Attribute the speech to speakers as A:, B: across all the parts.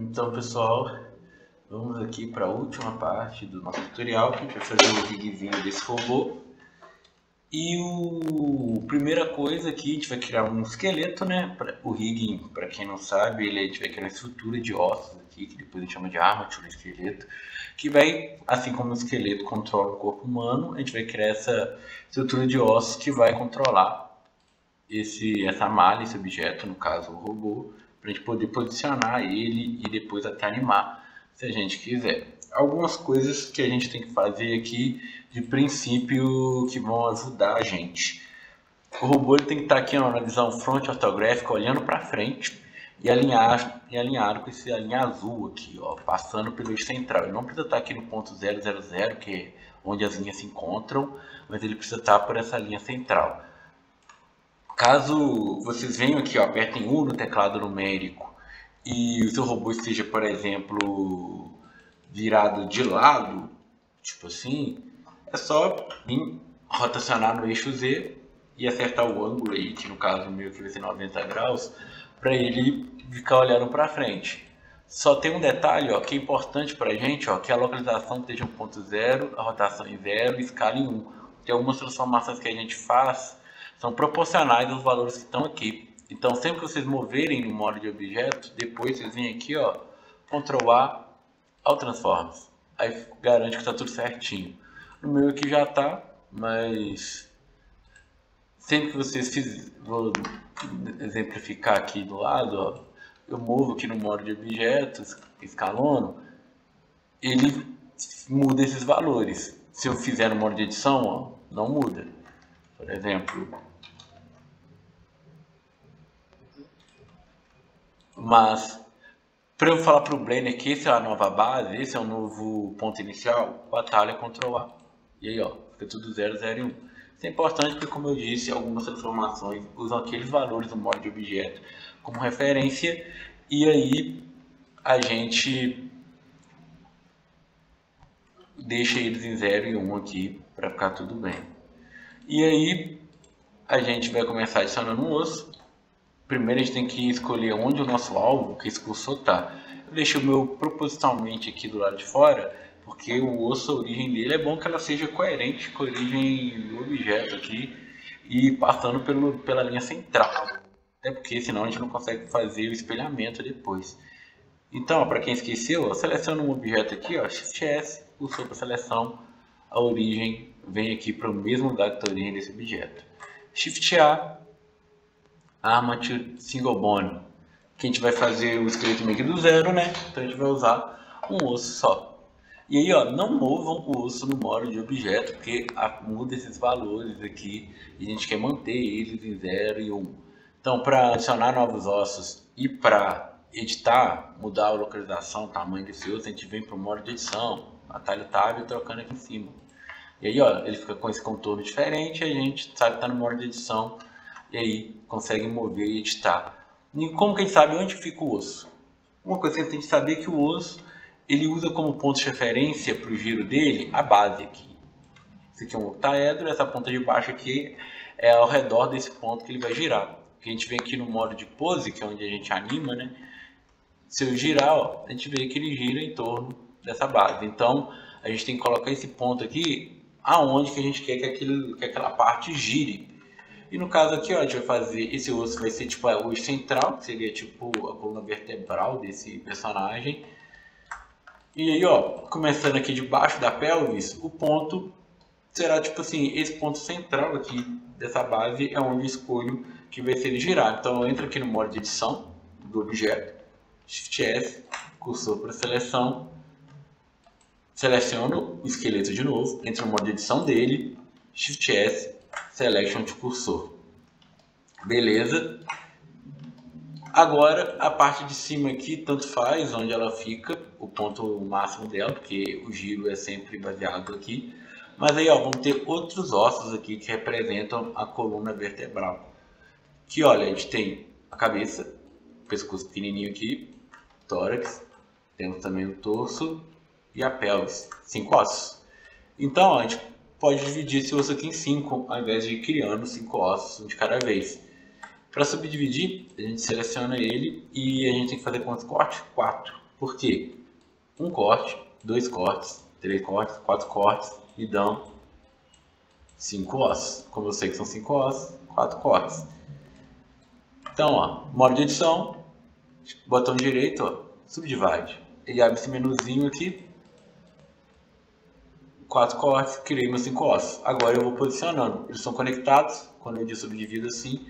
A: Então, pessoal, vamos aqui para a última parte do nosso tutorial, que a gente vai fazer o rigzinho desse robô. E a primeira coisa aqui, a gente vai criar um esqueleto, né? O rig, para quem não sabe, a gente vai criar uma estrutura de ossos aqui, que depois a gente chama de armature esqueleto, que vai, assim como o esqueleto controla o corpo humano, a gente vai criar essa estrutura de ossos que vai controlar essa malha, esse objeto, no caso o robô, para a gente poder posicionar ele e depois até animar, se a gente quiser. Algumas coisas que a gente tem que fazer aqui de princípio que vão ajudar a gente. O robô ele tem que estar aqui ó, na visão front ortográfica, olhando para frente e alinhado com esse linha azul aqui, ó, passando pelo eixo central. Ele não precisa estar aqui no ponto 000, que é onde as linhas se encontram, mas ele precisa estar por essa linha central. Caso vocês venham aqui, ó, apertem U no teclado numérico e o seu robô esteja, por exemplo, virado de lado, tipo assim, é só vir rotacionar no eixo Z e acertar o ângulo aí, que no caso o meu que vai ser 90 graus, para ele ficar olhando para frente. Só tem um detalhe, ó, que é importante para a gente, ó, que a localização esteja em ponto 0, a rotação em 0 e escala em 1. Tem algumas transformações que a gente faz são proporcionais aos valores que estão aqui. Então, sempre que vocês moverem no modo de objeto, depois vocês vêm aqui, ó, Ctrl A ao Transforms. Aí garante que está tudo certinho. No meu aqui já está, mas sempre que vocês vou exemplificar aqui do lado, ó, eu movo aqui no modo de objetos, escalono, ele muda esses valores. Se eu fizer no modo de edição, ó, não muda. Por exemplo, mas para eu falar para o Blender que esse é a nova base, esse é o novo ponto inicial, o atalho é Ctrl A. E aí, ó, fica tudo 0, 0 e 1. Isso é importante porque, como eu disse, algumas transformações usam aqueles valores do modo de objeto como referência e aí a gente deixa eles em 0 e 1 aqui para ficar tudo bem. E aí a gente vai começar adicionando um osso. Primeiro a gente tem que escolher onde o nosso alvo, que esse cursor está. Eu deixei o meu propositalmente aqui do lado de fora, porque o osso, a origem dele, é bom que ela seja coerente com a origem do objeto aqui e passando pela linha central. Até porque senão a gente não consegue fazer o espelhamento depois. Então, para quem esqueceu, seleciona um objeto aqui, ó, Shift S, cursor para seleção, a origem vem aqui para o mesmo lugar que está a origem desse objeto. Shift A, Armature Single Bone, que a gente vai fazer o esqueleto meio que do zero, né? Então a gente vai usar um osso só. E aí, ó, não movam o osso no modo de objeto, porque muda esses valores aqui e a gente quer manter eles em 0 e 1. Então, para adicionar novos ossos e para editar, mudar a localização, o tamanho desse osso, a gente vem para o modo de edição, atalho Tab e trocando aqui em cima. E aí, ó, ele fica com esse contorno diferente, a gente sabe que está no modo de edição e aí consegue mover e editar. E como que a gente sabe onde fica o osso? Uma coisa que a gente tem que saber é que o osso ele usa como ponto de referência para o giro dele a base aqui. Esse aqui é um octaedro, essa ponta de baixo aqui é ao redor desse ponto que ele vai girar. Porque a gente vem aqui no modo de pose, que é onde a gente anima, né? Se eu girar, ó, a gente vê que ele gira em torno dessa base. Então, a gente tem que colocar esse ponto aqui aonde que a gente quer que aquela parte gire. E no caso aqui, ó, a gente vai fazer, esse osso vai ser tipo o eixo central, que seria tipo a coluna vertebral desse personagem. E aí, ó, começando aqui debaixo da pelvis, o ponto será tipo assim, esse ponto central aqui dessa base é onde eu escolho que vai ser ele girar. Então eu entro aqui no modo de edição do objeto, Shift S, cursor para seleção, seleciono o esqueleto de novo, entro no modo de edição dele, Shift S, Selection de cursor. Beleza. Agora a parte de cima aqui, tanto faz onde ela fica, o ponto máximo dela, porque o giro é sempre baseado aqui. Mas aí, ó, vamos ter outros ossos aqui que representam a coluna vertebral. Que olha, a gente tem a cabeça, o pescoço pequenininho aqui, tórax, temos também o torso e a pelvis, 5 ossos. Então, ó, a gente pode dividir esse osso aqui em 5, ao invés de ir criando 5 ossos, um de cada vez. Para subdividir, a gente seleciona ele e a gente tem que fazer quantos cortes? 4. Por quê? Um corte, 2 cortes, 3 cortes, 4 cortes e dão 5 ossos. Como eu sei que são 5 ossos, 4 cortes. Então, ó, modo de edição, botão direito, ó, subdivide. Ele abre esse menuzinho aqui, 4 cortes, criei meus 5 ossos. Agora eu vou posicionando. Eles são conectados, quando eu subdivido assim.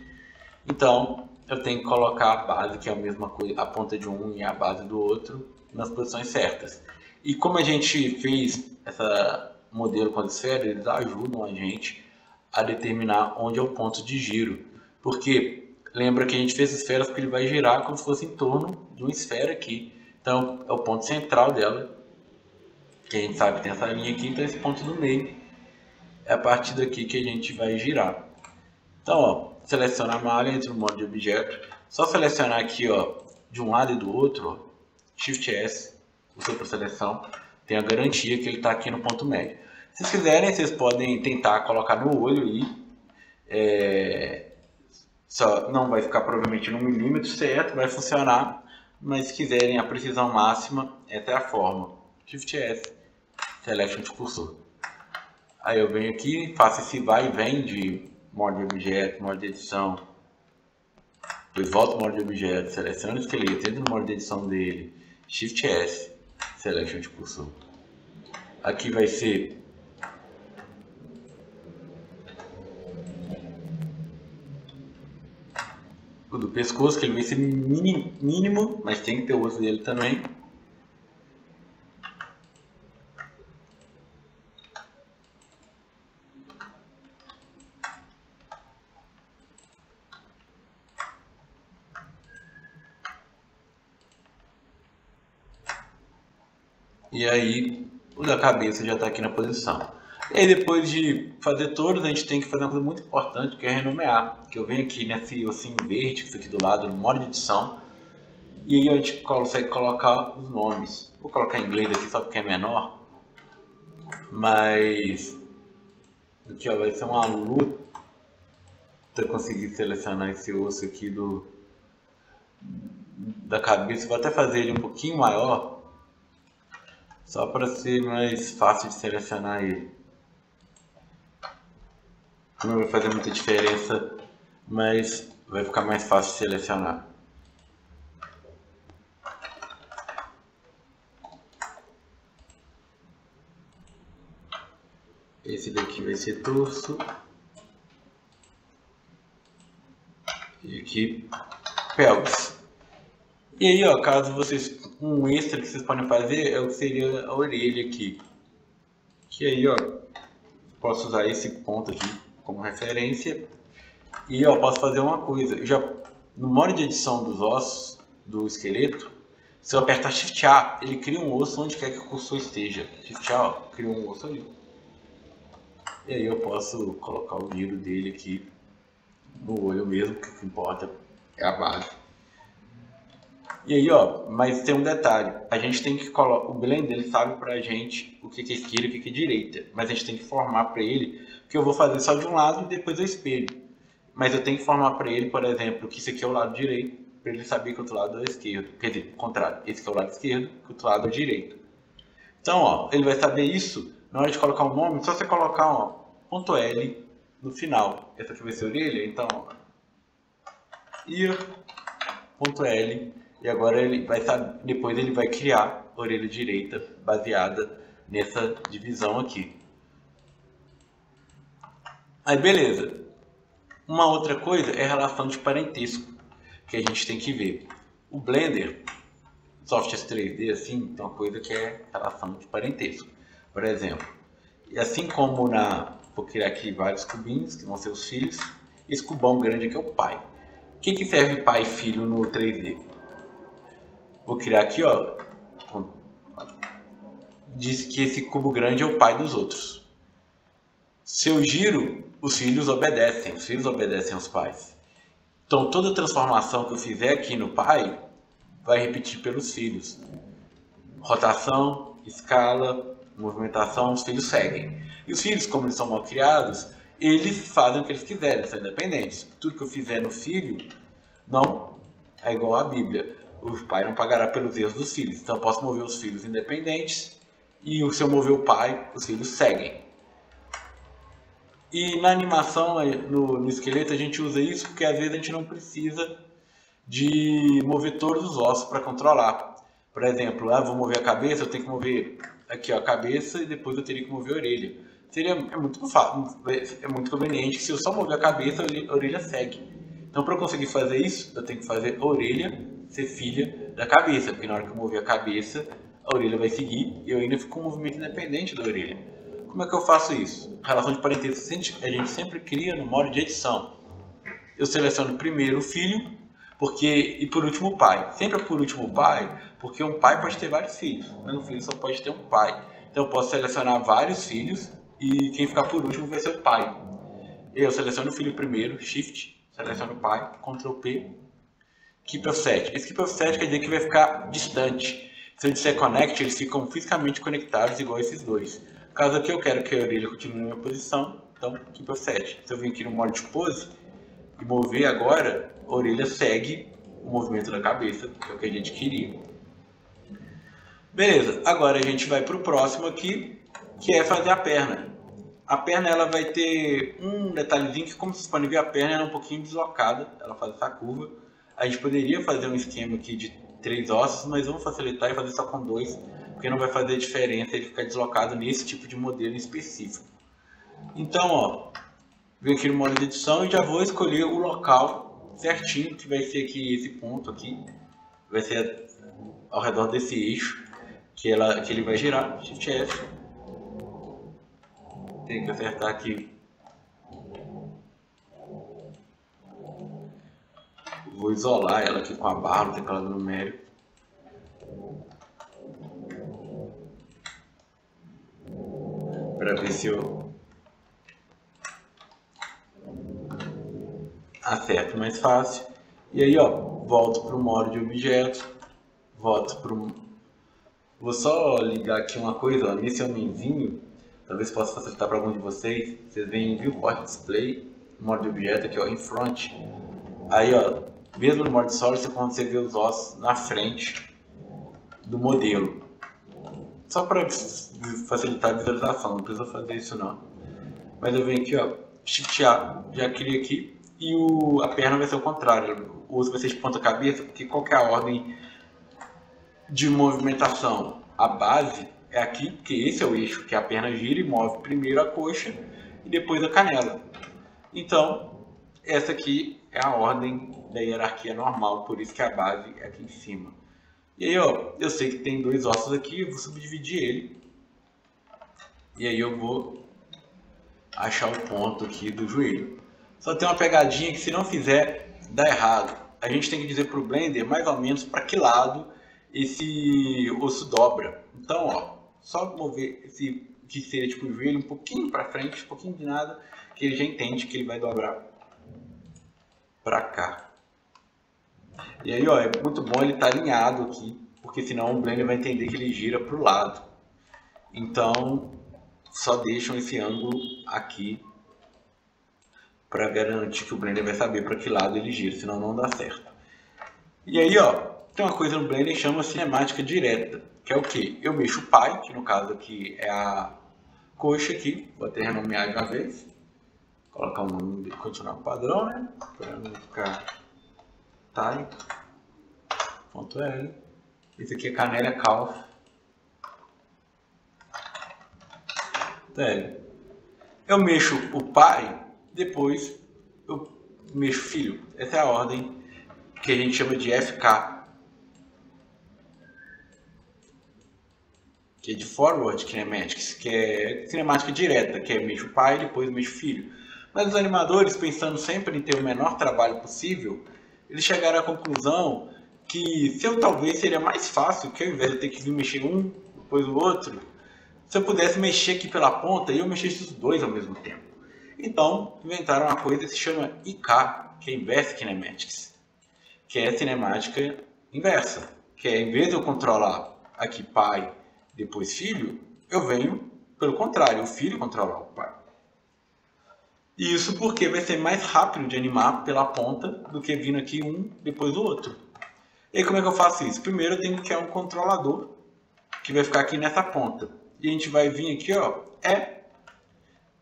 A: Então, eu tenho que colocar a base, que é a mesma coisa, a ponta de um e a base do outro, nas posições certas. E como a gente fez essa modelo com a esfera, eles ajudam a gente a determinar onde é o ponto de giro. Porque lembra que a gente fez esferas porque ele vai girar como se fosse em torno de uma esfera aqui. Então, é o ponto central dela, que a gente sabe que tem essa linha aqui, então esse ponto do meio é a partir daqui que a gente vai girar. Então, ó, seleciona a malha, entra no modo de objeto, só selecionar aqui, ó, de um lado e do outro, ó, Shift S, usa para seleção, tem a garantia que ele está aqui no ponto médio. Se vocês quiserem, vocês podem tentar colocar no olho aí, só não vai ficar provavelmente no milímetro certo, vai funcionar, mas se quiserem a precisão máxima, essa é a forma, Shift S, Selection de cursor. Aí eu venho aqui, faço esse vai e vem de modo de objeto, modo de edição, depois volto ao modo de objeto, seleciono o esqueleto, entro no modo de edição dele, Shift S, Selection de cursor. Aqui vai ser o do pescoço, que ele vai ser mínimo, mas tem que ter o osso dele também. E aí, o da cabeça já está aqui na posição. E aí, depois de fazer todos, a gente tem que fazer uma coisa muito importante, que é renomear. Que eu venho aqui nesse ossinho verde, que fica aqui do lado, no modo de edição. E aí a gente consegue colocar os nomes. Vou colocar em inglês aqui só porque é menor. Mas aqui, ó, vai ser uma luta conseguir selecionar esse osso aqui da cabeça. Vou até fazer ele um pouquinho maior, só para ser mais fácil de selecionar ele. Não vai fazer muita diferença, mas vai ficar mais fácil de selecionar. Esse daqui vai ser torso. E aqui, pelvis. E aí, ó, caso vocês, um extra que vocês podem fazer é o que seria a orelha aqui. Que aí, ó, posso usar esse ponto aqui como referência. E, ó, posso fazer uma coisa. Já no modo de edição dos ossos do esqueleto, se eu apertar Shift A, ele cria um osso onde quer que o cursor esteja. Shift A, ó, cria um osso ali. E aí eu posso colocar o giro dele aqui no olho mesmo, que o que importa é a base. E aí, ó, mas tem um detalhe, a gente tem que colocar, o Blender ele sabe pra gente o que é esquerda e o que é direita, mas a gente tem que formar para ele, que eu vou fazer só de um lado e depois eu espelho. Mas eu tenho que formar para ele, por exemplo, que esse aqui é o lado direito, para ele saber que o outro lado é o esquerdo, quer dizer, o contrário, esse aqui é o lado esquerdo, que o outro lado é o direito. Então, ó, ele vai saber isso, na hora de colocar o nome, só você colocar, ó, ponto L no final. Essa aqui vai ser a orelha, então, ó, ponto L. E agora ele vai saber, depois ele vai criar a orelha direita baseada nessa divisão aqui. Aí beleza. Uma outra coisa é a relação de parentesco que a gente tem que ver. O Blender, softwares 3D assim, tem uma coisa que é relação de parentesco. Por exemplo, e assim como vou criar aqui vários cubinhos que vão ser os filhos, esse cubão grande aqui é o pai. O que serve pai e filho no 3D? Vou criar aqui, ó, diz que esse cubo grande é o pai dos outros. Se eu giro, os filhos obedecem aos pais. Então toda transformação que eu fizer aqui no pai, vai repetir pelos filhos. Rotação, escala, movimentação, os filhos seguem. E os filhos, como eles são mal criados, eles fazem o que eles quiserem, são independentes. Tudo que eu fizer no filho, não é igual à Bíblia. o pai não pagará pelos erros dos filhos. Então eu posso mover os filhos independentes e se eu mover o pai, os filhos seguem. E na animação, no esqueleto, a gente usa isso porque às vezes a gente não precisa de mover todos os ossos para controlar. Por exemplo, vou mover a cabeça, eu tenho que mover aqui ó, a cabeça e depois eu teria que mover a orelha. É muito conveniente que se eu só mover a cabeça, a orelha segue. Então para eu conseguir fazer isso, eu tenho que fazer a orelha ser filha da cabeça, porque na hora que eu mover a cabeça, a orelha vai seguir e eu ainda fico com um movimento independente da orelha. Como é que eu faço isso? Relação de parentesco a gente sempre cria no modo de edição. Eu seleciono primeiro o filho, e por último o pai. Sempre é por último o pai, porque um pai pode ter vários filhos, mas um filho só pode ter um pai. Então eu posso selecionar vários filhos e quem ficar por último vai ser o pai. Eu seleciono o filho primeiro, Shift, seleciono o pai, Ctrl P, Keep Offset. Esse Keep Offset quer dizer que vai ficar distante. Se eu disser Connect, eles ficam fisicamente conectados igual esses dois. No caso aqui eu quero que a orelha continue na minha posição, então Keep Offset. Se eu vir aqui no modo de pose e mover agora, a orelha segue o movimento da cabeça, que é o que a gente queria. Beleza, agora a gente vai para o próximo aqui, que é fazer a perna. A perna ela vai ter um detalhezinho que, como vocês podem ver, a perna é um pouquinho deslocada, ela faz essa curva. A gente poderia fazer um esquema aqui de 3 ossos, mas vamos facilitar e fazer só com 2, porque não vai fazer diferença ele ficar deslocado nesse tipo de modelo específico. Então, ó, venho aqui no modo de edição e já vou escolher o local certinho, que vai ser aqui esse ponto aqui, vai ser ao redor desse eixo que ele vai girar, Shift F. Tem que acertar aqui. Vou isolar ela aqui com a barra no teclado numérico. Para ver se eu acerto mais fácil. E aí, ó, volto para o modo de objeto. Vou só ligar aqui uma coisa, ó, nesse homenzinho. Talvez possa facilitar para algum de vocês. Vocês veem Viewport Display, modo de objeto aqui, ó, em front. Aí, ó, mesmo no modo de Source, quando você vê os ossos na frente do modelo. Só para facilitar a visualização, não precisa fazer isso não. Mas eu venho aqui, ó, Shift A, já criei aqui. E a perna vai ser o contrário, o uso vai ser de ponta cabeça, porque qual que é a ordem de movimentação? A base é aqui, porque esse é o eixo, que a perna gira e move primeiro a coxa e depois a canela. Então, essa aqui é a ordem da hierarquia normal, por isso que a base é aqui em cima. E aí, ó, eu sei que tem 2 ossos aqui, eu vou subdividir ele. E aí eu vou achar o ponto aqui do joelho. Só tem uma pegadinha que se não fizer, dá errado. A gente tem que dizer para o Blender mais ou menos para que lado esse osso dobra. Então, ó, só mover esse que seria tipo o joelho um pouquinho para frente, um pouquinho de nada, que ele já entende que ele vai dobrar para cá. E aí, ó, é muito bom ele estar alinhado aqui, porque senão o Blender vai entender que ele gira para o lado. Então, só deixam esse ângulo aqui para garantir que o Blender vai saber para que lado ele gira, senão não dá certo. E aí, ó, tem uma coisa no Blender que chama cinemática direta, que é o que? Eu mexo o pai, que no caso aqui é a coxa aqui, vou até renomear de uma vez, colocar um nome, continuar com o padrão, né? Para não ficar type, ponto L. Esse aqui é Canela Calf. Eu mexo o pai, depois eu mexo o filho. Essa é a ordem que a gente chama de FK, que é de Forward Kinematics, que é cinemática direta, que é mexo o pai, depois mexo o filho. Mas os animadores, pensando sempre em ter o menor trabalho possível, eles chegaram à conclusão que talvez seria mais fácil, que ao invés de eu ter que vir mexer um, depois o outro, se eu pudesse mexer aqui pela ponta e eu mexesse os dois ao mesmo tempo. Então, inventaram uma coisa que se chama IK, que é Inverse Kinematics, que é cinemática inversa, que é, em vez de eu controlar aqui pai, depois filho, eu venho pelo contrário, o filho controlar o pai. Isso porque vai ser mais rápido de animar pela ponta do que vindo aqui um depois do outro. E aí como é que eu faço isso? Primeiro eu tenho que criar um controlador que vai ficar aqui nessa ponta. E a gente vai vir aqui, ó,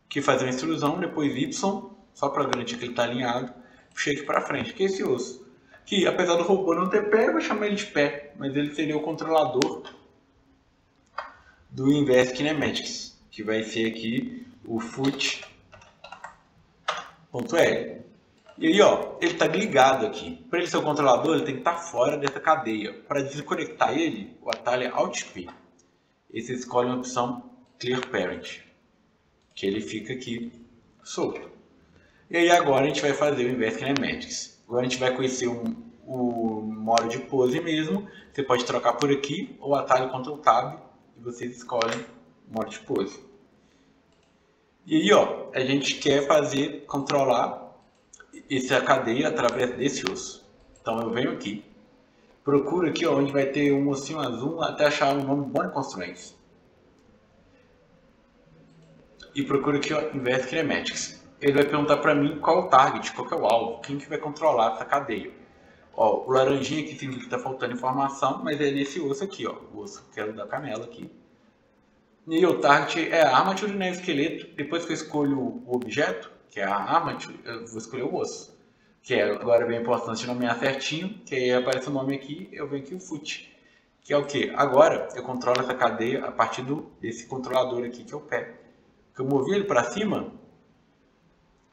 A: que faz uma extrusão, depois Y, só para garantir que ele está alinhado, puxei aqui para frente, que é esse osso. Que apesar do robô não ter pé, eu vou chamar ele de pé, mas ele seria o controlador do Inverse Kinematics, que vai ser aqui o foot.l. E aí, ó, ele está ligado aqui. Para ele ser o controlador, ele tem que estar fora dessa cadeia. Para desconectar ele, o atalho é Alt P. E você escolhe a opção Clear Parent, que ele fica aqui solto. E aí agora a gente vai fazer o Inverse Kinematics. Agora a gente vai conhecer o modo de pose mesmo. Você pode trocar por aqui ou atalho Ctrl Tab e vocês escolhem o modo de pose. E aí, ó, a gente quer controlar essa cadeia através desse osso. Então eu venho aqui, procuro aqui, ó, onde vai ter um ossinho azul até achar o nome Bone Constraints. E procuro aqui, ó, Inverse Kinematics. Ele vai perguntar para mim qual é o target, qual é o alvo, quem que vai controlar essa cadeia. Ó, o laranjinha aqui significa que está faltando informação, mas é nesse osso aqui, ó, o osso que é o da canela aqui. E o target é a armature, né, o esqueleto. Depois que eu escolho o objeto, que é a armature, eu vou escolher o osso. Que é agora bem importante nomear certinho, que aí aparece o nome aqui, eu venho aqui o foot. Que é o que? Agora eu controlo essa cadeia a partir desse controlador aqui, que é o pé. Que eu movi ele para cima,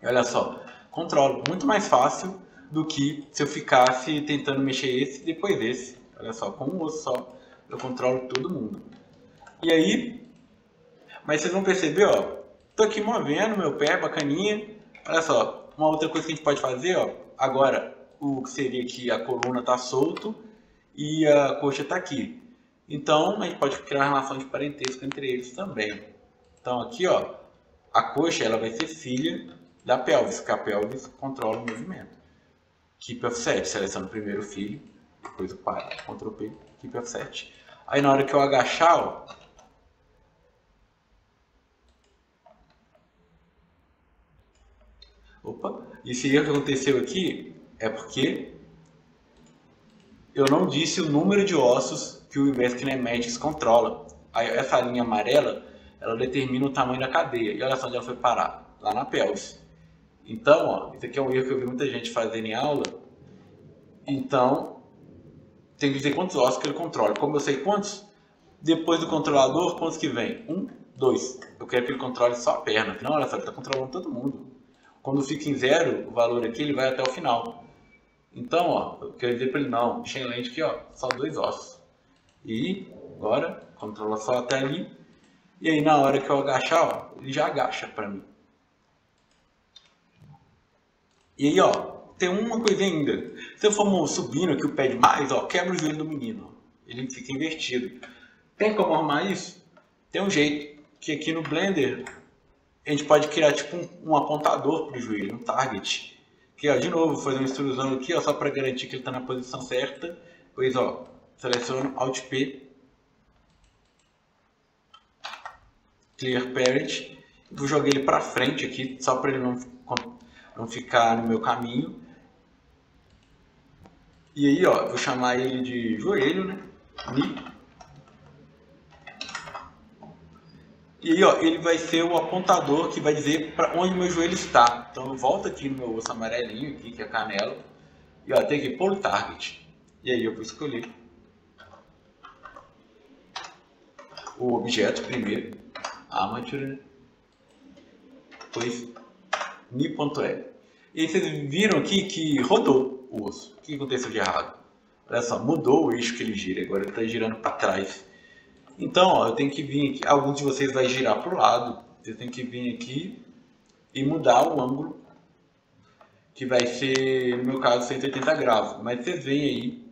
A: olha só, controlo muito mais fácil do que se eu ficasse tentando mexer esse e depois esse. Olha só, com um osso só eu controlo todo mundo. E aí, mas vocês vão perceber, ó, tô aqui movendo meu pé, bacaninha. Olha só, uma outra coisa que a gente pode fazer, ó, agora o que seria que a coluna tá solto e a coxa tá aqui. Então a gente pode criar uma relação de parentesco entre eles também. Então aqui, ó, a coxa ela vai ser filha da pelvis, que a pelvis controla o movimento. Keep offset, seleciono primeiro o filho, depois o pai, Ctrl P, keep offset. Aí na hora que eu agachar, ó, opa, isso aí que aconteceu aqui é porque eu não disse o número de ossos que o Inverse Kinematics controla. Aí essa linha amarela, ela determina o tamanho da cadeia. E olha só onde ela foi parar, lá na pelvis. Então, ó, isso aqui é um erro que eu vi muita gente fazendo em aula. Então, tem que dizer quantos ossos que ele controla. Como eu sei quantos, depois do controlador, quantos que vem? 1, 2. Eu quero que ele controle só a perna. Não, olha só, ele está controlando todo mundo. Quando fica em 0, o valor aqui, ele vai até o final. Então, ó, eu quero dizer para ele, não, Chainland aqui, ó, só 2 ossos. E agora, controla só até ali. E aí, na hora que eu agachar, ó, ele já agacha para mim. E aí, ó, tem uma coisa ainda. Se eu for subindo aqui o pé demais, ó, quebra o joelho do menino. Ele fica invertido. Tem como arrumar isso? Tem um jeito. Que aqui no Blender, a gente pode criar tipo um apontador para o joelho, um target. Que, ó, de novo, vou fazer uma extrusão aqui, ó, só para garantir que ele está na posição certa. Pois, ó, seleciono Alt P, Clear Parent, vou jogar ele para frente aqui, só para ele não ficar no meu caminho. E aí, ó, vou chamar ele de joelho, né? E aí, ó, ele vai ser o apontador que vai dizer para onde meu joelho está. Então eu volto aqui no meu osso amarelinho, aqui, que é a canela. E ó, tem aqui Pull Target. E aí eu vou escolher o objeto primeiro, Armature, depois Knee.L. E aí vocês viram aqui que rodou o osso. O que aconteceu de errado? Olha só, mudou o eixo que ele gira, agora ele está girando para trás. Então, ó, eu tenho que vir aqui, alguns de vocês vai girar para o lado, eu tenho que vir aqui e mudar o ângulo, que vai ser, no meu caso, 180 graus. Mas vocês veem aí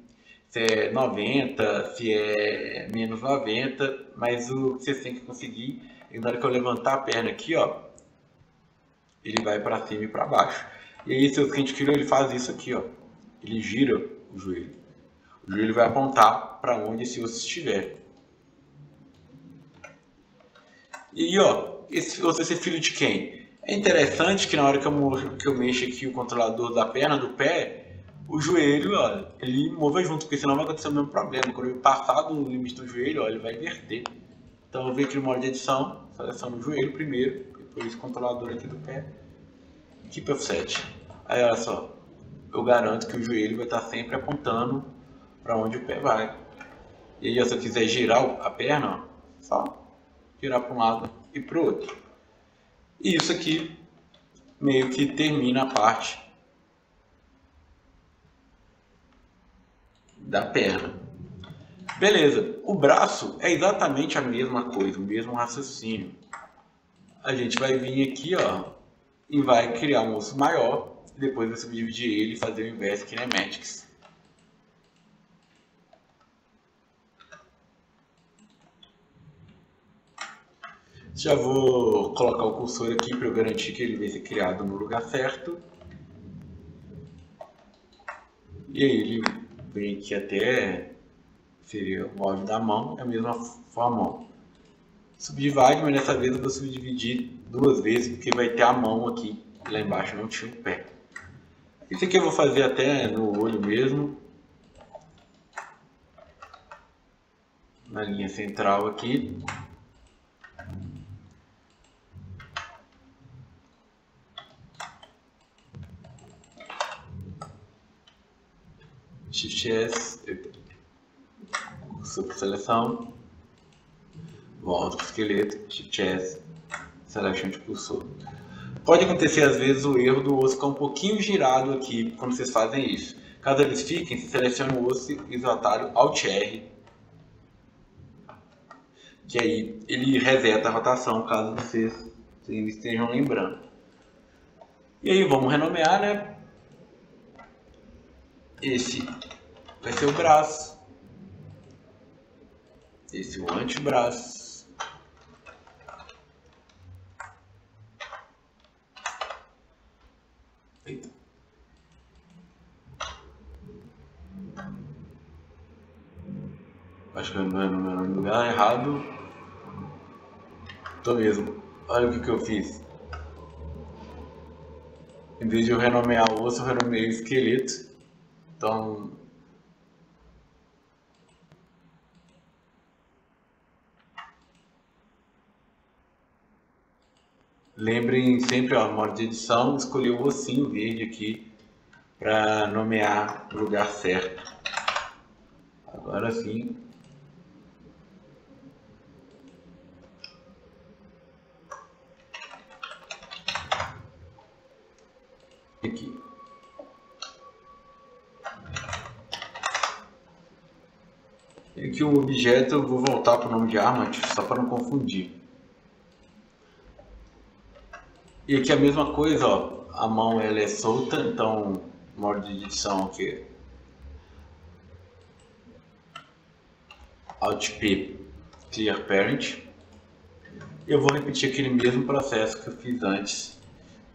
A: se é 90, se é menos 90, mas o que vocês têm que conseguir, na hora que eu levantar a perna aqui, ó, ele vai para cima e para baixo. E aí, se o que a gente criou, ele faz isso aqui, ó, ele gira o joelho. O joelho vai apontar para onde esse osso estiver. E ó, esse osso vai ser filho de quem? É interessante que na hora que eu mexo aqui o controlador da perna, do pé, o joelho, olha, ele mova junto, porque senão vai acontecer o mesmo problema. Quando ele passar do limite do joelho, olha, ele vai inverter. Então eu venho aqui no modo de edição, seleciono o joelho primeiro, depois o controlador aqui do pé, Keep Offset. Aí olha só, eu garanto que o joelho vai estar sempre apontando para onde o pé vai. E aí, se eu quiser girar a perna, ó, só girar para um lado e para o outro. E isso aqui meio que termina a parte da perna. Beleza, o braço é exatamente a mesma coisa, o mesmo raciocínio. A gente vai vir aqui, ó, e vai criar um osso maior, e depois vai subdividir ele e fazer o Inverse Kinematics. Já vou colocar o cursor aqui para eu garantir que ele vai ser criado no lugar certo. E aí ele vem aqui até, seria o molde da mão, é a mesma forma. Subdivide, mas dessa vez eu vou subdividir duas vezes, porque vai ter a mão aqui, e lá embaixo não tinha o pé. Isso aqui eu vou fazer até no olho mesmo. Na linha central aqui. Shift S, cursor seleção, volta para o esqueleto, Shift S, selection de cursor. Pode acontecer às vezes o erro do osso ficar um pouquinho girado aqui quando vocês fazem isso. Caso eles fiquem, você seleciona o osso e usa o atalho Alt R, que aí ele reseta a rotação caso vocês estejam lembrando. E aí vamos renomear, né? Esse vai ser o braço, esse o antebraço, eita. Acho que eu não é no lugar errado, tô mesmo. Olha o que eu fiz. Em vez de eu renomear o osso, eu renomeei o esqueleto. Então, lembrem sempre, ó, no modo de edição, escolher o ossinho verde aqui para nomear o lugar certo. Agora sim. Aqui. E aqui o objeto eu vou voltar para o nome de Armat, só para não confundir. E aqui a mesma coisa, ó, a mão ela é solta, então modo de edição aqui, Alt P, Clear Parent. Eu vou repetir aquele mesmo processo que eu fiz antes,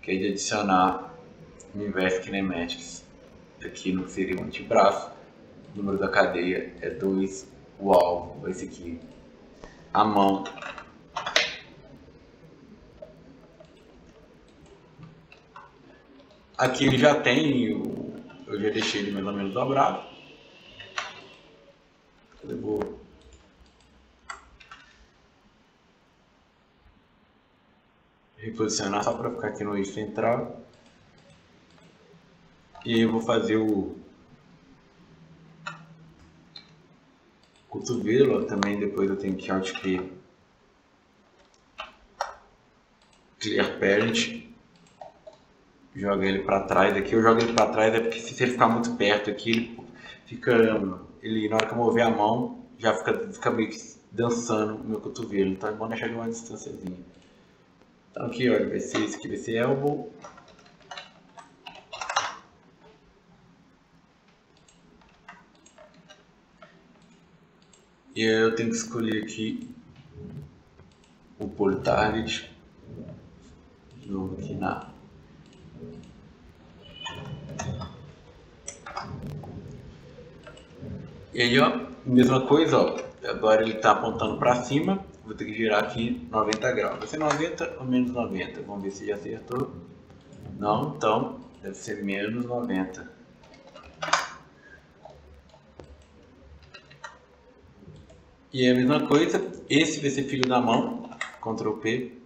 A: que é de adicionar o Inverse Kinematics. Aqui no seria o antebraço, o número da cadeia é 2, o alvo, esse aqui, a mão. Aqui ele já tem, eu já deixei ele mais ou menos dobrado. Eu vou reposicionar só para ficar aqui no eixo central. E aí eu vou fazer o cotovelo, também depois eu tenho que Alt P, Clear Parent. Joga ele para trás aqui. Eu jogo ele para trás é porque se ele ficar muito perto aqui, ele fica, ele na hora que eu mover a mão já fica meio que dançando o meu cotovelo. Então é bom deixar de uma distânciazinha. Então aqui, olha, vai ser esse aqui, vai ser elbow. E eu tenho que escolher aqui o pull target. De novo aqui na e aí, ó, mesma coisa, ó, agora ele está apontando para cima, vou ter que girar aqui 90 graus, vai ser 90 ou menos 90, vamos ver se já acertou. Não, então deve ser menos 90. E é a mesma coisa, esse vai ser filho da mão, Ctrl P,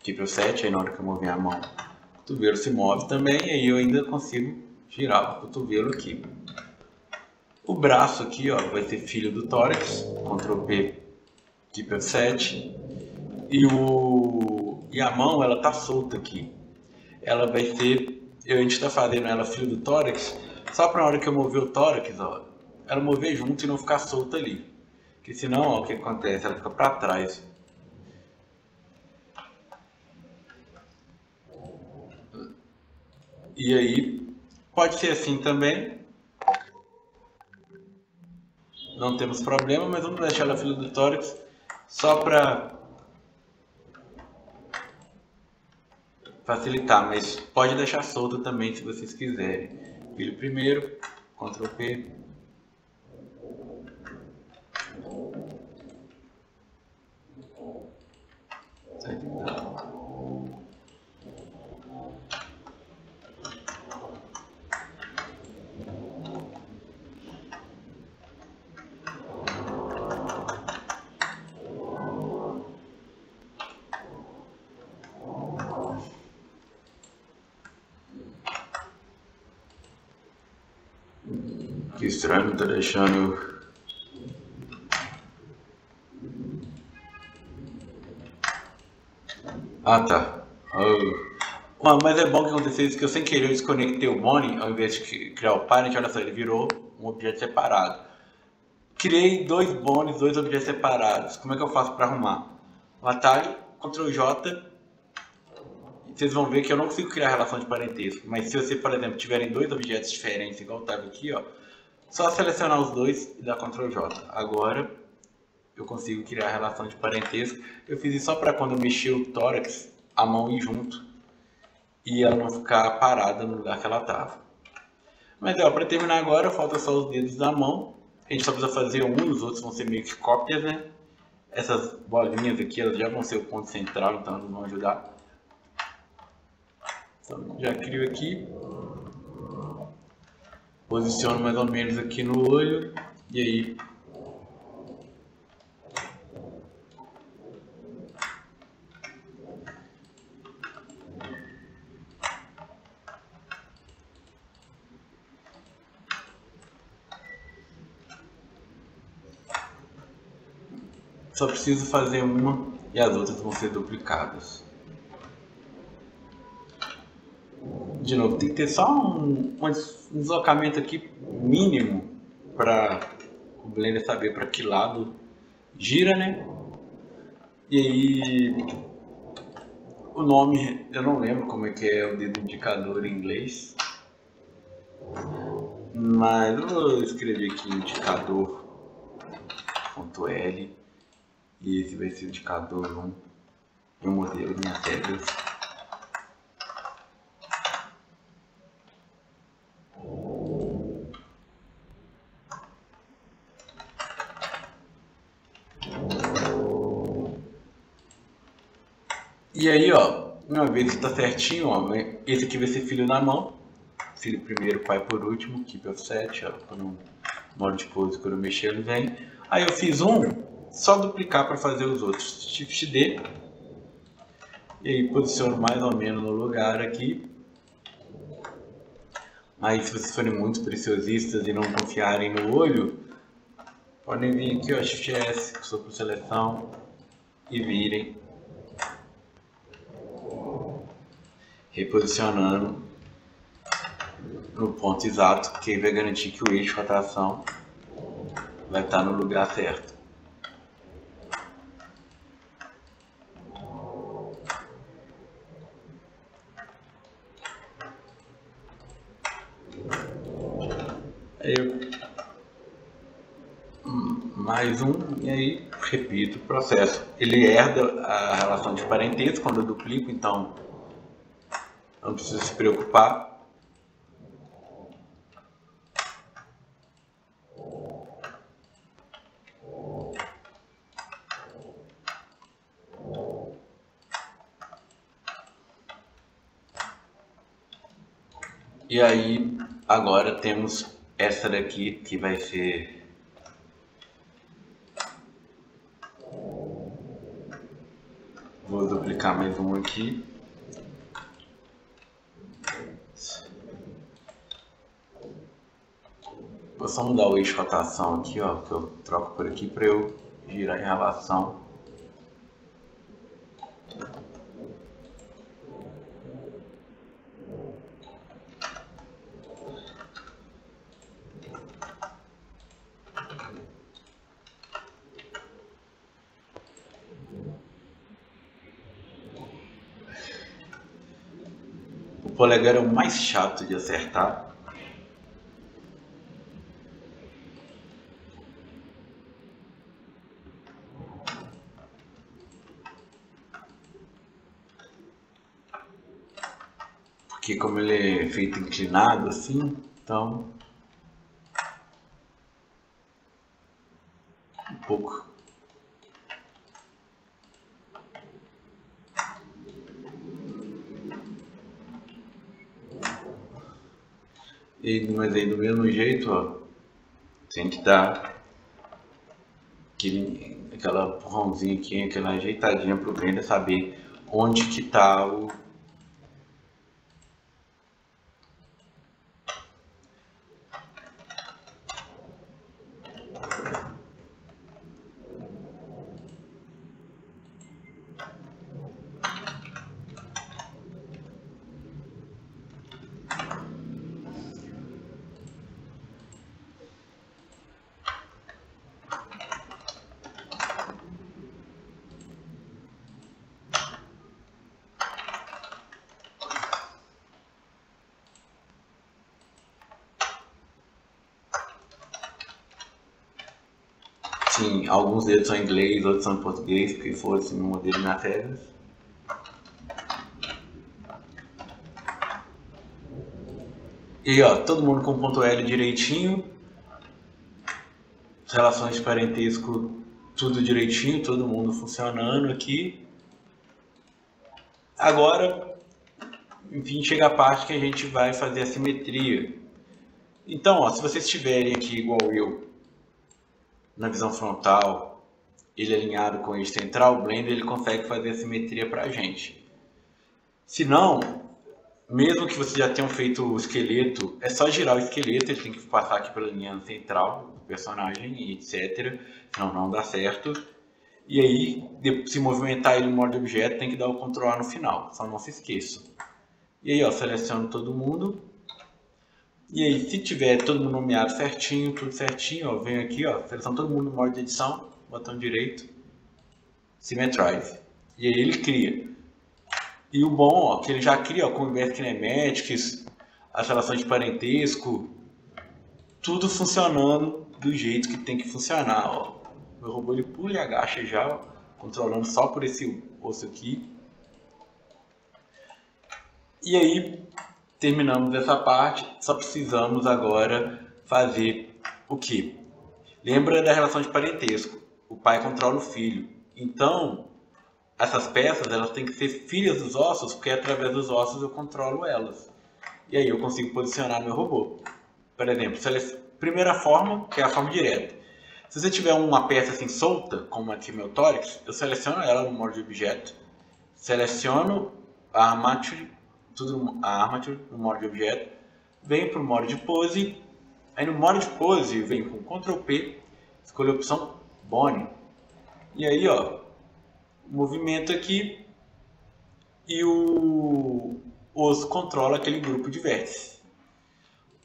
A: tipo 7, aí na hora que eu mover a mão, o cotovelo se move também, e aí eu ainda consigo girar o cotovelo aqui. O braço aqui, ó, vai ser filho do tórax, Ctrl P, tipo 7, e a mão, ela tá solta aqui. Ela vai ser, a gente tá fazendo ela filho do tórax, só para na hora que eu mover o tórax, ó, ela mover junto e não ficar solta ali. Porque senão, ó, o que acontece? Ela fica para trás. E aí, pode ser assim também. Não temos problema, mas vamos deixar ela filho do tórax só para facilitar, mas pode deixar solta também se vocês quiserem. Filho primeiro, Ctrl P. Que estranho, não tá deixando. Ah, tá. Mas é bom que aconteceu isso, que eu sem querer eu desconectei o Bonnie, ao invés de criar o Parent, olha só, ele virou um objeto separado. Criei dois Bonies, dois objetos separados. Como é que eu faço para arrumar? O atalho, Ctrl J, vocês vão ver que eu não consigo criar relação de parentesco. Mas se você, por exemplo, tiverem dois objetos diferentes, igual estava aqui, ó, só selecionar os dois e dar Ctrl J. Agora eu consigo criar a relação de parentesco. Eu fiz isso só para quando eu mexer o tórax, a mão ir junto e ela não ficar parada no lugar que ela estava. Mas para terminar agora, falta só os dedos da mão. A gente só precisa fazer um e os outros vão ser meio que cópias, né? Essas bolinhas aqui, elas já vão ser o ponto central, então elas vão ajudar. Então, já crio aqui. Posiciono mais ou menos aqui no olho. E aí... Só preciso fazer uma e as outras vão ser duplicadas. De novo, tem que ter só um deslocamento aqui mínimo para o Blender saber para que lado gira, né? E aí, o nome, eu não lembro como é que é o dedo indicador em inglês. Mas eu vou escrever aqui indicador.l. E esse vai ser o indicador 1 e o modelo de minhas regras. E aí, ó, uma vez que está certinho, ó, esse aqui vai ser filho na mão. Filho primeiro, pai por último, keep offset, ó, no modo de pose, quando eu mexer ele vem. Aí eu fiz só duplicar para fazer os outros. Shift D. E aí posiciono mais ou menos no lugar aqui. Aí se vocês forem muito preciosistas e não confiarem no olho, podem vir aqui, ó, Shift S, sopro seleção e virem. Reposicionando no ponto exato, porque vai garantir que o eixo de rotação vai estar no lugar certo. Aí mais e aí repito o processo. Ele herda a relação de parentesco quando eu duplico, então não precisa se preocupar. E aí, agora temos essa daqui que vai ser Vou duplicar mais um aqui. Vou só mudar o eixo de rotação aqui, ó, que eu troco por aqui para eu girar em relação. O polegar é o mais chato de acertar. Porque como ele é feito inclinado assim, então um pouco. Mas aí do mesmo jeito, ó, tem que dar aquela empurrãozinha aqui, aquela ajeitadinha pro Blender saber onde que tá o... Sim, alguns deles são em inglês, outros são em português, porque fosse no modelo na Férias. E ó, todo mundo com ponto L direitinho. As relações de parentesco tudo direitinho, todo mundo funcionando aqui. Agora, enfim, chega a parte que a gente vai fazer a simetria. Então, ó, se vocês estiverem aqui igual eu, na visão frontal, ele alinhado com o eixo central, o Blender ele consegue fazer a simetria pra gente. Se não, mesmo que vocês já tenham feito o esqueleto, é só girar o esqueleto, ele tem que passar aqui pela linha central do personagem e etc. Senão não dá certo. E aí, se movimentar ele no modo de objeto, tem que dar o Ctrl A no final, só não se esqueçam. E aí, ó, seleciono todo mundo. E aí, se tiver todo mundo nomeado certinho, tudo certinho, ó, venho aqui, ó, seleciono todo mundo no modo de edição, botão direito, Symmetrize. E aí ele cria. E o bom, ó, que ele já cria, ó, com o Inverse Kinematics, as relações de parentesco, tudo funcionando do jeito que tem que funcionar, ó. Meu robô ele pula e agacha já, ó, controlando só por esse osso aqui. E aí, terminamos essa parte, só precisamos agora fazer o que? Lembra da relação de parentesco, o pai controla o filho. Então, essas peças elas têm que ser filhas dos ossos, porque através dos ossos eu controlo elas. E aí eu consigo posicionar meu robô. Por exemplo, primeira forma, que é a forma direta. Se você tiver uma peça assim solta, como aqui meu tórax, eu seleciono ela no modo de objeto, seleciono a armature, no modo de objeto, venho para o modo de pose, aí no modo de pose eu venho com Ctrl P, escolho a opção Bone, e aí ó, movimento aqui e o osso controla aquele grupo de vértices.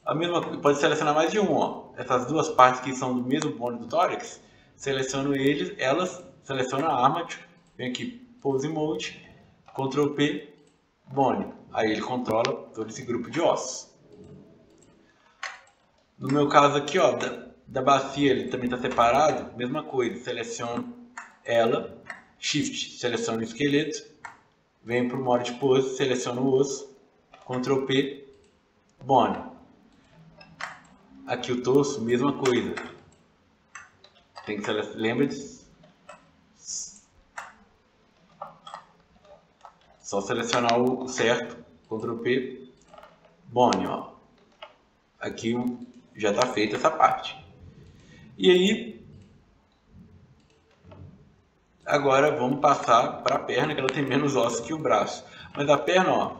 A: A mesma, pode selecionar mais de um, ó. Essas duas partes que são do mesmo bone do tórax, seleciono elas, seleciono a armature, venho aqui Pose Mode, Ctrl P, Bone. Aí ele controla todo esse grupo de ossos. No meu caso aqui, ó, da bacia ele também está separado, mesma coisa, seleciono ela, Shift, seleciono o esqueleto, venho para o modo de pose, seleciono o osso, Ctrl P, Bone. Aqui o torso, mesma coisa. Tem que lembra disso? Só selecionar o certo, Ctrl P, Bone, ó. Aqui já está feita essa parte. E aí, Agora vamos passar para a perna, que ela tem menos ossos que o braço. Mas a perna, ó,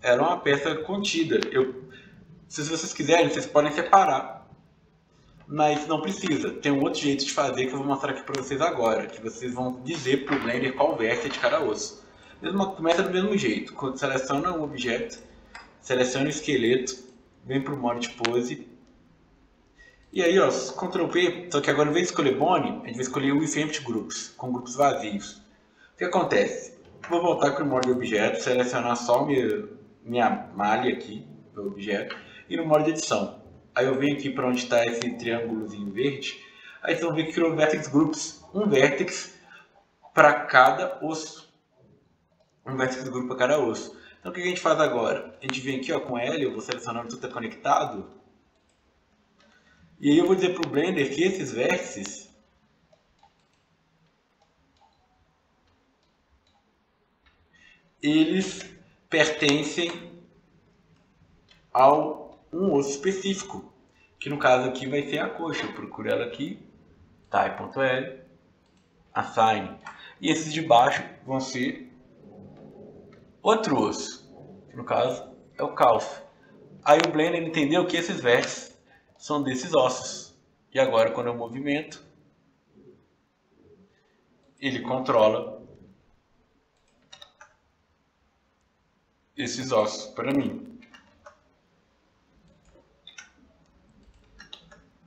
A: era uma peça contida. Se vocês quiserem, vocês podem separar. Mas não precisa. Tem um outro jeito de fazer que eu vou mostrar aqui para vocês agora. Que vocês vão dizer para o Blender qual vértice de cada osso. Começa do mesmo jeito. Quando seleciona um objeto, seleciona o esqueleto, vem para o modo de pose. E aí, ó, Ctrl P, só que agora em vez de escolher Bone, a gente vai escolher o With Empty Groups, com grupos vazios. O que acontece? Vou voltar para o modo de objeto, selecionar só minha malha aqui, do objeto, e no modo de edição. Aí eu venho aqui para onde está esse triângulozinho verde, aí vocês vão ver que criou Vertex Groups, um vértex para cada osso. Um vértex grupo para cada osso. Então o que a gente faz agora? A gente vem aqui ó, com L, eu vou selecionando tudo está conectado. E aí eu vou dizer para o Blender que esses vértices eles pertencem ao um osso específico, que no caso aqui vai ser a coxa. Eu procuro ela aqui, type.l, assign. E esses de baixo vão ser outro osso, que no caso é o calf. Aí o Blender entendeu que esses vértices são desses ossos. E agora quando eu movimento, ele controla esses ossos para mim.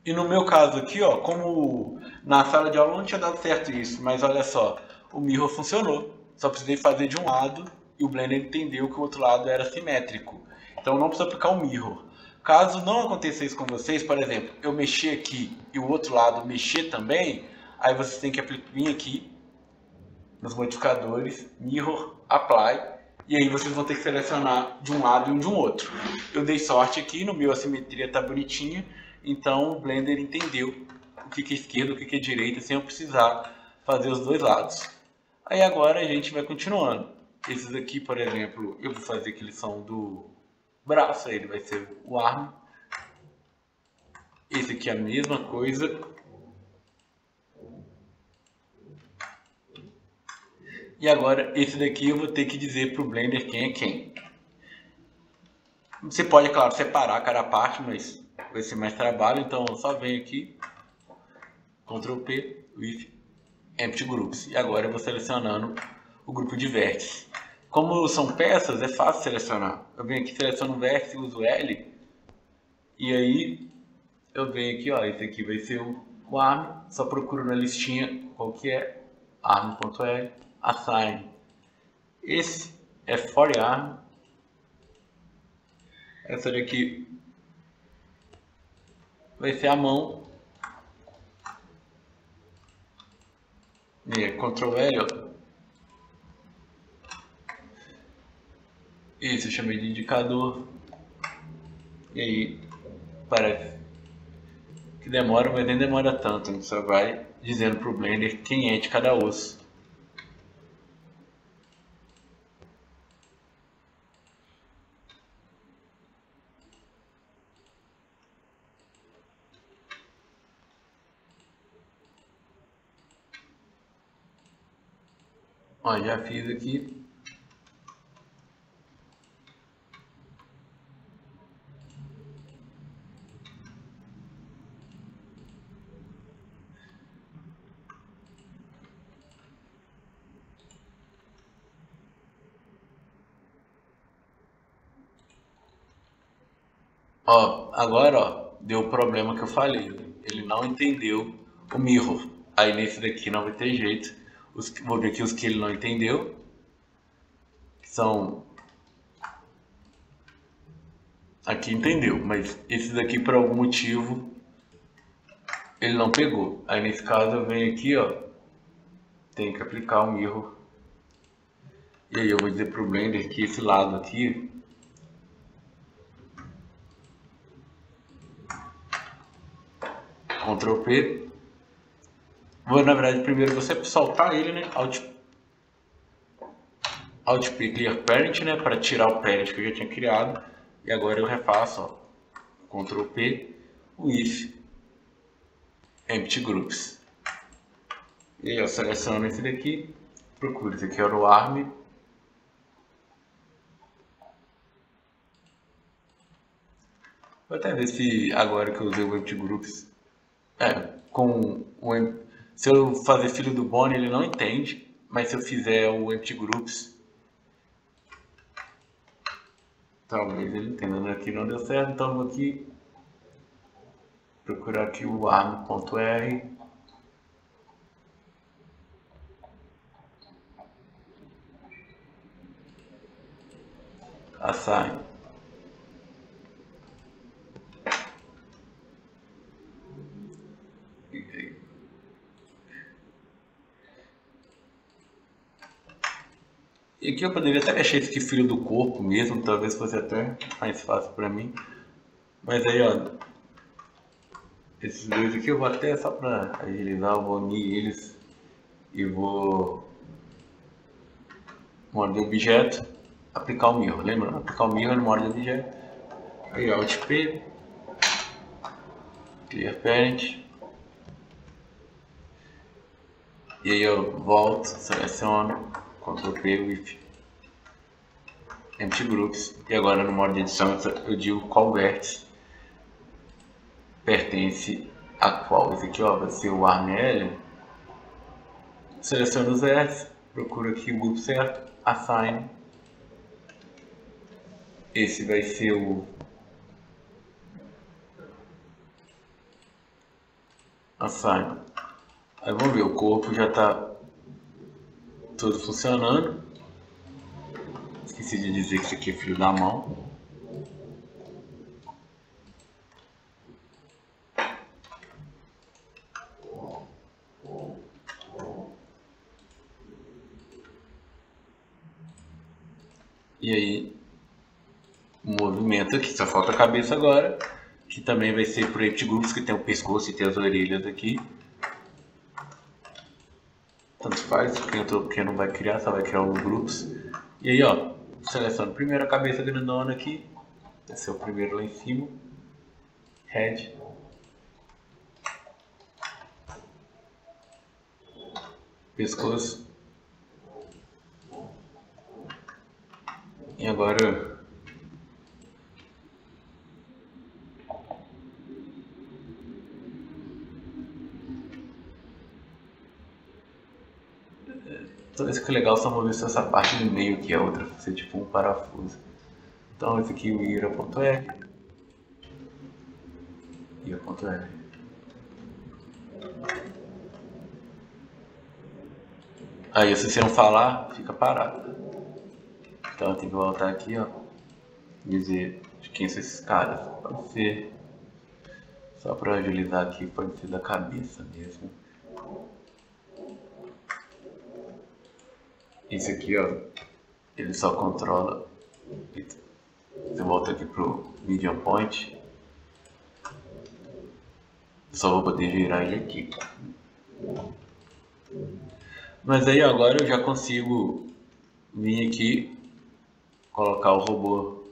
A: E no meu caso aqui, ó, como na sala de aula não tinha dado certo isso, mas olha só, o mirror funcionou. Só precisei fazer de um lado e o Blender entendeu que o outro lado era simétrico. Então não precisa aplicar o mirror. Caso não aconteça isso com vocês, por exemplo, eu mexer aqui e o outro lado mexer também, aí vocês têm que vir aqui nos modificadores, Mirror, Apply, e aí vocês vão ter que selecionar de um lado e um de um outro. Eu dei sorte aqui, no meu a simetria tá bonitinha, então o Blender entendeu o que é esquerda, o que é direita, sem eu precisar fazer os dois lados. Aí agora a gente vai continuando. Esses aqui, por exemplo, eu vou fazer que eles são do braço, aí ele vai ser o arm. Esse aqui é a mesma coisa. E agora esse daqui eu vou ter que dizer para o Blender quem é quem. Você pode, claro, separar cada parte, mas vai ser mais trabalho, então eu só venho aqui, Ctrl P, with Empty Groups. E agora eu vou selecionando o grupo de vértices. Como são peças, é fácil selecionar. Eu venho aqui, seleciono um vértice, uso L, e aí eu venho aqui, ó, esse aqui vai ser o arm, só procuro na listinha qual que é, arm.l, assign. Esse é for arm. Essa daqui vai ser a mão. E Ctrl L, ó. Esse eu chamei de indicador. E aí parece que demora, mas nem demora tanto. A gente só vai dizendo pro Blender quem é de cada osso. Ó, já fiz aqui. Ó, agora, ó, deu o problema que eu falei. Ele não entendeu o mirror. Aí nesse daqui não vai ter jeito. Vou ver aqui os que ele não entendeu. Que são... Aqui entendeu, mas esses daqui por algum motivo ele não pegou. Aí nesse caso eu venho aqui, ó. Tem que aplicar o mirror. E aí eu vou dizer pro Blender que esse lado aqui... Ctrl P. Vou, na verdade, primeiro você soltar ele, né? Alt P Clear Parent, né? Para tirar o parent que eu já tinha criado. E agora eu refaço, ó. Ctrl P, o if Empty Groups. E aí eu seleciono esse daqui, procuro esse aqui, era o ARM. Vou até ver se agora que eu usei o Empty Groups, se eu fazer filho do Bonnie ele não entende, mas se eu fizer o Empty Groups, talvez ele entenda. Aqui não deu certo, então eu vou aqui procurar aqui o arm.r. Assign. E aqui eu poderia até deixar esse aqui filho do corpo mesmo, talvez fosse até mais fácil para mim. Mas aí, ó, esses dois aqui eu vou até, só para agilizar, eu vou unir eles e vou modo de objeto, aplicar o mirror, lembra? Aplicar o mirror no modo de objeto. Aí, Alt P, Clear Parent. E aí eu volto, seleciono, Ctrl P with Empty Groups. E agora no modo de edição eu digo qual vértice pertence a qual. Esse aqui, ó, vai ser o ARM-L. Seleciono os vértices, procuro aqui o grupo certo, Assign. Esse vai ser o Assign. Aí vamos ver, o corpo já está todo funcionando. Esqueci de dizer que isso aqui é filho da mão. E aí, o movimento aqui, só falta a cabeça agora, que também vai ser por Empty Groups, que tem o pescoço e tem as orelhas aqui. Tanto faz, porque não vai criar, só vai criar os grupos. E aí, ó, seleciono primeiro a cabeça grandona aqui, vai ser o primeiro lá em cima, Head. Pescoço. E agora toda vez que é legal só mover essa parte do meio que é outra, ser tipo um parafuso. Então esse aqui é o ira.r. ira.r. Aí se você não falar, fica parado. Então eu tenho que voltar aqui, ó, dizer de quem são esses caras. Pode ser, só para agilizar aqui, pode ser da cabeça mesmo. Esse aqui, ó, ele só controla. Você volta aqui pro medium point. Eu só vou poder girar ele aqui. Mas aí agora eu já consigo vir aqui, colocar o robô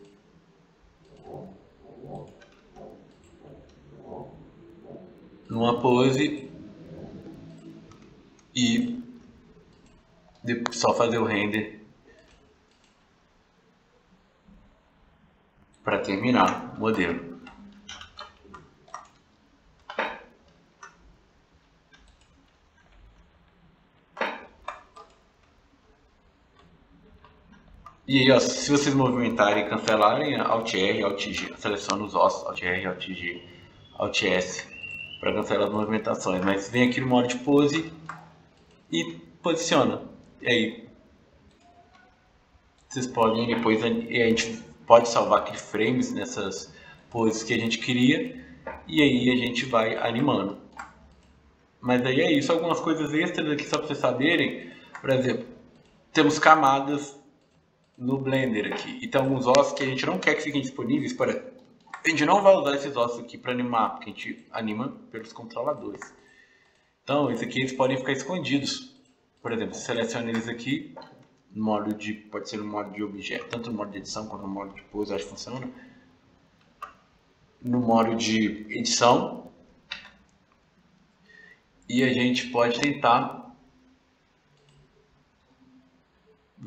A: numa pose e só fazer o render para terminar o modelo. E aí, ó, se vocês movimentarem e cancelarem, Alt R, Alt G, seleciona os ossos, Alt R, Alt G, Alt S, para cancelar as movimentações. Mas vem aqui no modo de pose e posiciona. E aí, vocês podem depois, a gente pode salvar aqui frames nessas poses que a gente queria, e aí a gente vai animando. Mas aí é isso, algumas coisas extras aqui só para vocês saberem. Por exemplo, temos camadas no Blender aqui. E tem alguns ossos que a gente não quer que fiquem disponíveis para... A gente não vai usar esses ossos aqui para animar, porque a gente anima pelos controladores. Então, esses aqui eles podem ficar escondidos. Por exemplo, selecione eles aqui, no modo de, pode ser no modo de objeto, tanto no modo de edição quanto no modo de pose, acho que funciona. No modo de edição. E a gente pode tentar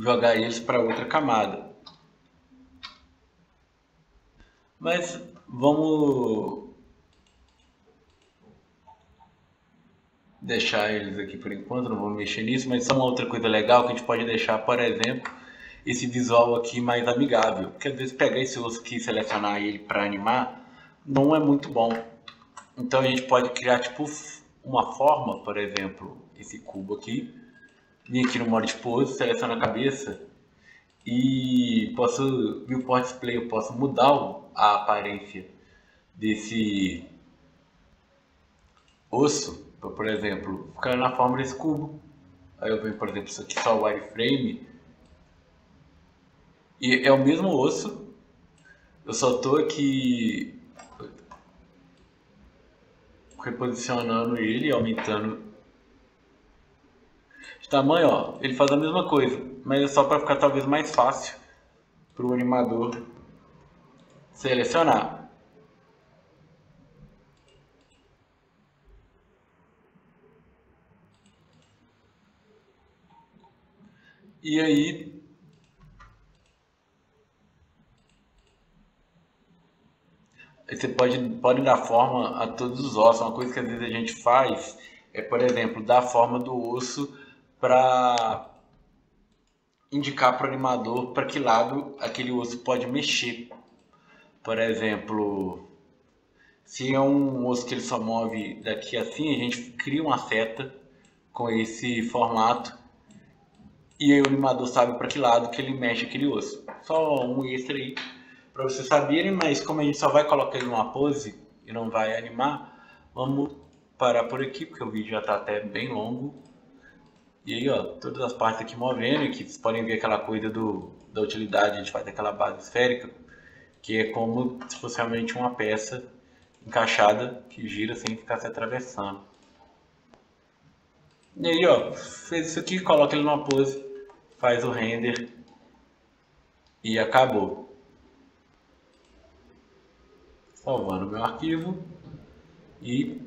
A: jogar eles para outra camada. Mas vamos deixar eles aqui por enquanto, não vou mexer nisso, mas só uma outra coisa legal que a gente pode deixar, por exemplo, esse visual aqui mais amigável, porque às vezes pegar esse osso aqui e selecionar ele para animar não é muito bom. Então a gente pode criar tipo uma forma, por exemplo, esse cubo aqui, vir aqui no modo de pose, seleciono a cabeça e posso, viewport display, eu posso mudar a aparência desse osso, por exemplo, ficar na forma desse cubo. Aí eu venho, por exemplo, isso aqui só o wireframe e é o mesmo osso, eu só estou aqui reposicionando ele, aumentando de tamanho, ó. Ele faz a mesma coisa, mas é só para ficar talvez mais fácil para o animador selecionar. E aí você pode dar forma a todos os ossos. Uma coisa que às vezes a gente faz é, por exemplo, dar forma do osso para indicar para o animador para que lado aquele osso pode mexer. Por exemplo, se é um osso que ele só move daqui assim, a gente cria uma seta com esse formato e aí o animador sabe para que lado que ele mexe aquele osso. Só um extra aí para vocês saberem, mas como a gente só vai colocar ele numa pose e não vai animar, vamos parar por aqui porque o vídeo já está até bem longo. E aí, ó, todas as partes aqui movendo, e que vocês podem ver aquela coisa da utilidade, a gente faz aquela base esférica, que é como se fosse realmente uma peça encaixada que gira sem ficar se atravessando. E aí, ó, fez isso aqui, coloca ele numa pose, faz o render e acabou. Salvando meu arquivo e